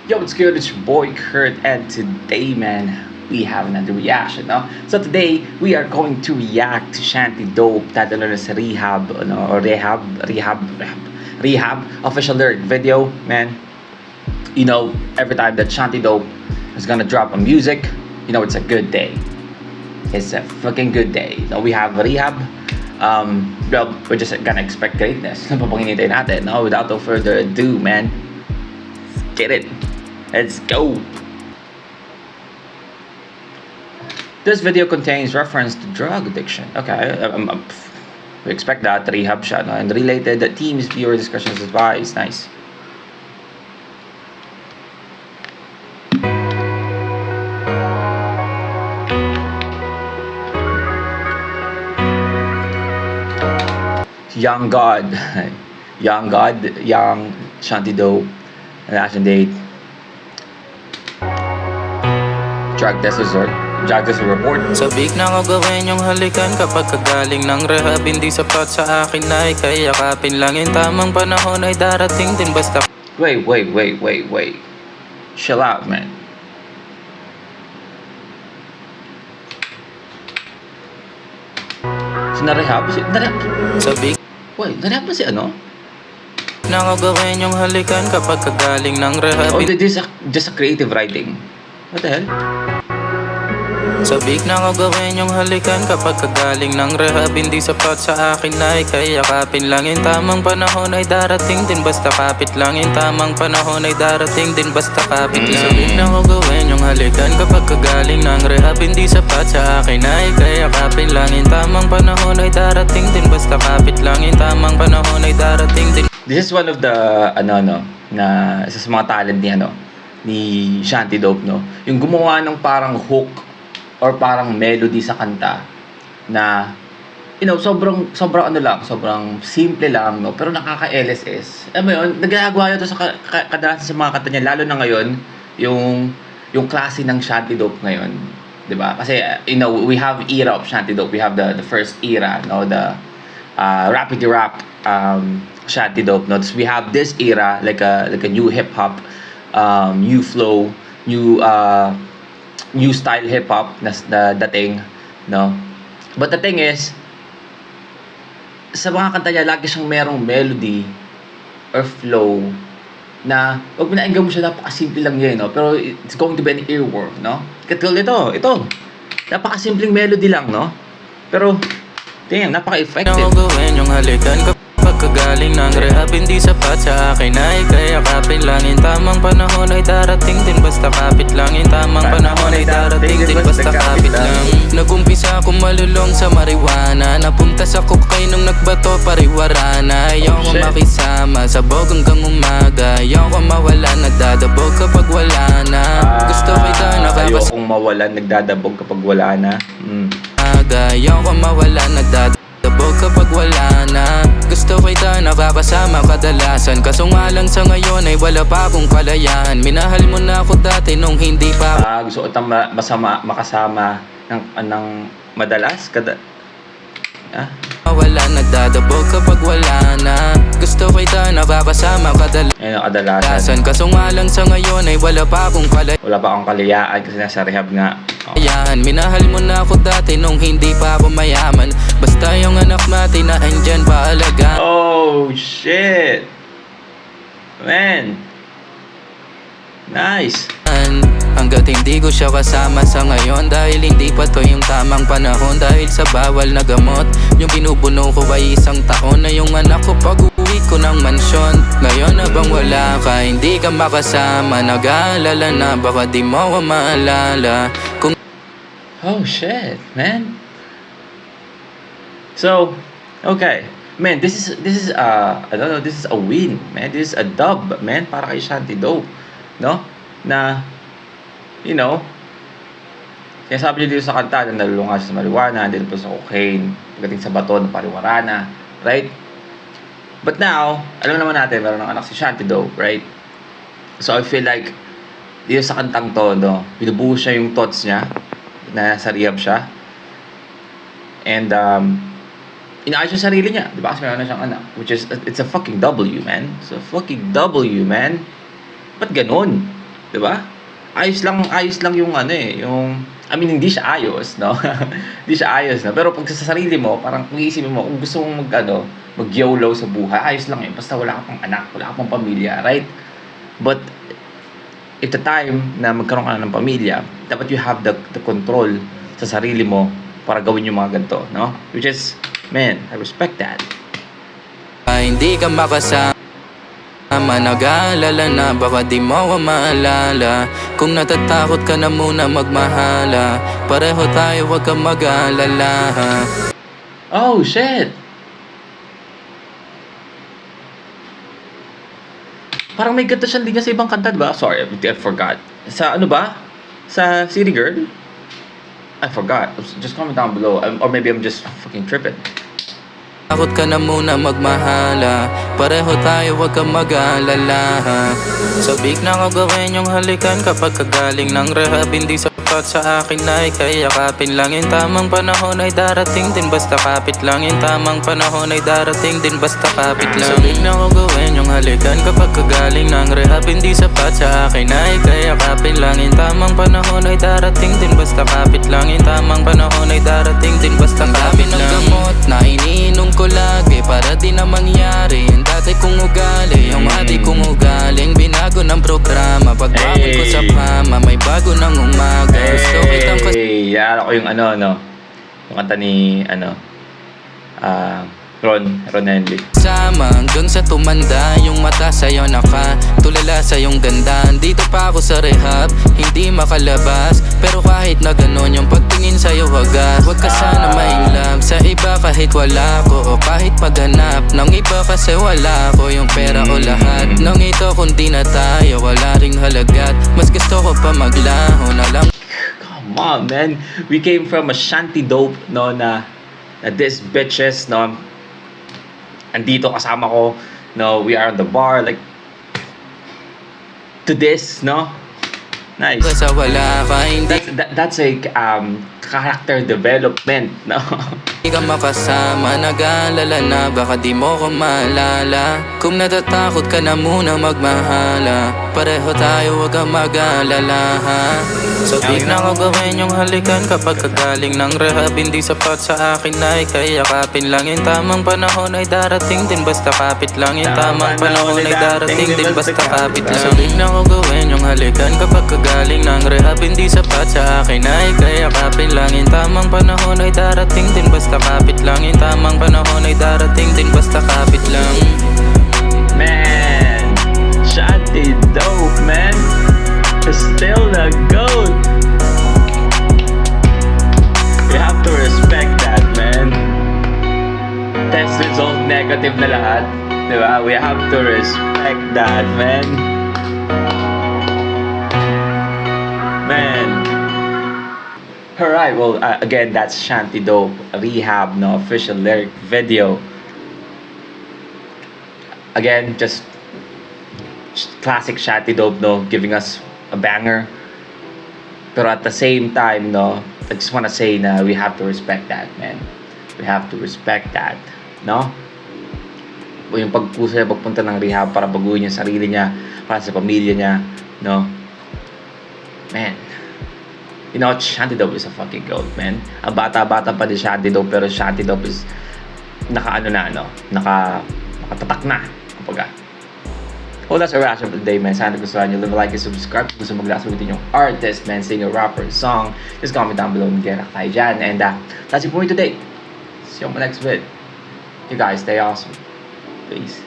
Yo, what's good? It's your boy Kurt, and today, man, we have another reaction, no? So today, we are going to react to Shanty Dope, titled na sa Rehab, or Rehab official lyric video, man. You know, every time that Shanty Dope is gonna drop a music, you know, it's a good day. It's a fucking good day. So we have Rehab. Well, we're just gonna expect greatness. Ano pa bang hinihintay natin? No, without no further ado, man. Let's get it. Let's go. This video contains reference to drug addiction. Okay, we expect that. Rehab siya, no? And related themes, viewer discussions, advice. Nice. Young God, Young God, Young Shanty Dope, reaction date. Drug test report. Sabik na ako gawin yung halikan kapag kagaling ng rehab. Hindi sapat sa akin ay kayakapin lang. Yung tamang panahon ay darating din basta. Wait. Chill out, man. So, narehab? Sabik Wait, narehab ba si ano? na ako gawin yung halikan kapag kagaling ng rehab. Oh, this is just a creative writing. What the hell? Sabik na ako gawin yung halikan kapag kagaling ng rehab. Hindi sapat sa akin ay kayakapin lang. Yung tamang panahon ay darating din basta kapit lang. Yung tamang panahon ay darating din basta kapit lang. Sabik na ako gawin yung halikan kapag kagaling ng rehab. Hindi sapat sa akin ay kayakapin lang. Yung tamang panahon ay darating din basta kapit lang. Yung tamang panahon ay darating din. This is one of the na isa sa mga talent ni Shanty Dope, no. Yung gumawa ng parang hook or parang melody sa kanta na sobrang sobrang simple lang, no, pero nakaka-LSS. Alam mo yun, nagagawa yun to sa kadalasan sa mga kanta niya, lalo na ngayon yung klase ng Shanty Dope ngayon, 'di ba? Kasi we have era of Shanty Dope. We have the first era, no, the rapid rap Shanty Dope, no. So we have this era like a new hip hop, new flow, new style hip hop na dating, no. But the thing is, sa mga kanta niya lagi siyang merong melody or flow na pag pinainggan mo siya, napakasimple lang yan, no, pero it's going to be an earworm, no. Katulad ito napakasimpleng melody lang, no, pero damn, napaka-effective. Ako gawin yung halikan kapag kagaling ng rehab. Hindi sapat sa akin ay kayakapin lang. Yung tamang panahon ay darating din basta kapit lang. Yung tamang panahon ay darating din basta kapit lang. Nagumpisa akong malulong sa marijuana. Napunta sa cocaine nung nagbato pariwara na. Ayoko makisama sa bog hanggang umaga. Ayoko mawala, nagdadabog kapag wala na. Gusto kita ayokong mawalan, nagdadabog kapag wala na. Ayoko mawala, nagdadabog kapag wala na. Gusto kita nakakasama kadalasan. Kaso nga lang sa ngayon ay wala pa akong kalayaan. Minahal mo na ako dati nung hindi pa gusto ko makasama ng madalas wala, nagdadabog kapag wala na. Gusto kita nakakasama kadalasan. Kaso nga lang sa ngayon ay wala pa akong kalayaan kasi nasa rehab nga. Yan, minahal mo na ako dati nung hindi pa ako mayaman. Basta yung anak natin na andyan paalaga. Oh shit, man, nice. Hanggat hindi ko siya kasama sa ngayon, dahil hindi pa to yung tamang panahon. Dahil sa bawal na gamot, yung pinupuno ko ay isang taon na yung anak ko pag uwi ko ng mansyon. Ngayon habang wala ka, hindi ka makasama, nag-aalala na baka di mo ko maalala kung... Oh shit, man. So, okay, man, this is I don't know, this is a win, man. This is a dub, man, para kay Shanty Dope, no? Na kaya sabi niyo dito sa kanta na nalulunga siya sa marijuana, dito po sa cocaine, pagdating sa bato ng pariwara na, right? But now, alam naman natin, meron ng anak si Shanty Dope, right? So I feel like dito sa kantang to, no, binubuhos siya yung thoughts niya na sa rehab siya, and inaayos yung sarili niya, di ba? Kasi meron na siyang anak, which is, it's a fucking W, man. It's a fucking W, man. Ba't ganun? 'Di ba? Ayos lang yung ano eh, yung I mean, hindi siya ayos, no? Hindi siya ayos, no? Pero pag sa sarili mo, parang kung iisipin mo, kung gusto mong mag-YOLO sa buhay, ayos lang yun. Basta wala ka pang anak, wala ka pang pamilya, right? But, at the time na magkaroon ka na ng pamilya, dapat you have the control sa sarili mo para gawin yung mga ganito, no? Which is, man, I respect that. Hindi ka makasama, nag-aalala na baka di mo ako maalala. Kung natatakot ka na muna magmahala, pareho tayo wag kang mag-aalala. Oh, shit! Parang may ganda siyang linya sa ibang kanta, diba? Sorry, I forgot. Sa ano ba? Sa City Girl? I forgot. Just comment down below. Or maybe I'm just fucking tripping. Takot ka na muna magmahala, pareho tayo wag kang mag-aalala. Sabik na ko gawin yung halikan kapag kagaling ng rehab. Hindi sapat sa akin na ikayakapin lang. Yung tamang panahon ay darating din, basta kapit lang. Yung tamang panahon ay darating din, basta kapit lang. Sabik na ko gawin yung halikan kapag kagaling ng rehab. Hindi sapat sa akin na ikayakapin lang. Yung tamang panahon ay darating din, basta kapit lang. Yung tamang panahon ay darating din, basta kapit lang. Gamot na iniinom ko lagi para di na mangyari yung dati kong ugali, yung ati kong ugaling binago ng programa. Pagbangon ko sa kama, may bago ng umaga. Gusto kitang Yara ko yung ano, yung kanta ni, Ron Henley. kasama hanggang sa tumanda. Yung mata sa'yo nakatulala sa yung ganda. Dito pa ako sa rehab, hindi makalabas. Pero kahit na ganun, yung pagtingin sa'yo agad. Huwag ka sana mailab sa iba kahit wala ko, o kahit paghanap ng iba kasi wala ko yung pera o lahat ng ito. Kundi na tayo, wala ring halagat. Mas gusto ko pa maglaho na lang. Come on, man. We came from a shanty dope, no, na this bitches, no. Andito kasama ko, no, we are on the bar, like, to this, no. Nice. Kasi wala ka, hindi That's a character development, no. Hindi ka makasama, nag-aalala na baka di mo ko maalala. Kung natatakot ka na muna magmahala, pareho tayo wag kang mag-aalala, ha? Sabik na ko gawin yung halikan kapag kagaling ng rehab. Hindi sapat sa akin na ikayakapin lang. Yung tamang panahon ay darating din, basta kapit lang. Yung tamang panahon ay darating din, basta kapit lang. Sabik na ko gawin yung halikan kapag kagaling ng rehab. Hindi sapat sa akin na ikayakapin lang. Yung tamang panahon ay darating din, basta kapit lang. Yung tamang panahon ay darating din, basta kapit lang. Man, shanty dope, man. Still the GOAT. You have to respect that, man. Test result negative na lahat, diba? We have to respect that, man. Man. Alright, well, again, that's Shanty Dope Rehab, no, official lyric video. Again, just classic Shanty Dope, no, giving us a banger. Pero at the same time, no, I just wanna say na we have to respect that, man. We have to respect that, no? Yung pagpusa, pagpunta ng rehab para baguhin yung sarili niya, para sa pamilya niya, no? Man, you know, Shanty Dope is a fucking goat, man. Ang bata-bata pa din Shanty Dope, pero Shanty Dope is nakatatak na, kumbaga. Well, that's a wrap for the day, man. Sana gustuhan nyo. Leave a like and subscribe. Kung gusto mag-last with yung artist, man, singer, rapper, song, just comment down below and get tayo dyan. And that's it for me today. See you on my next vid. You guys stay awesome. Peace.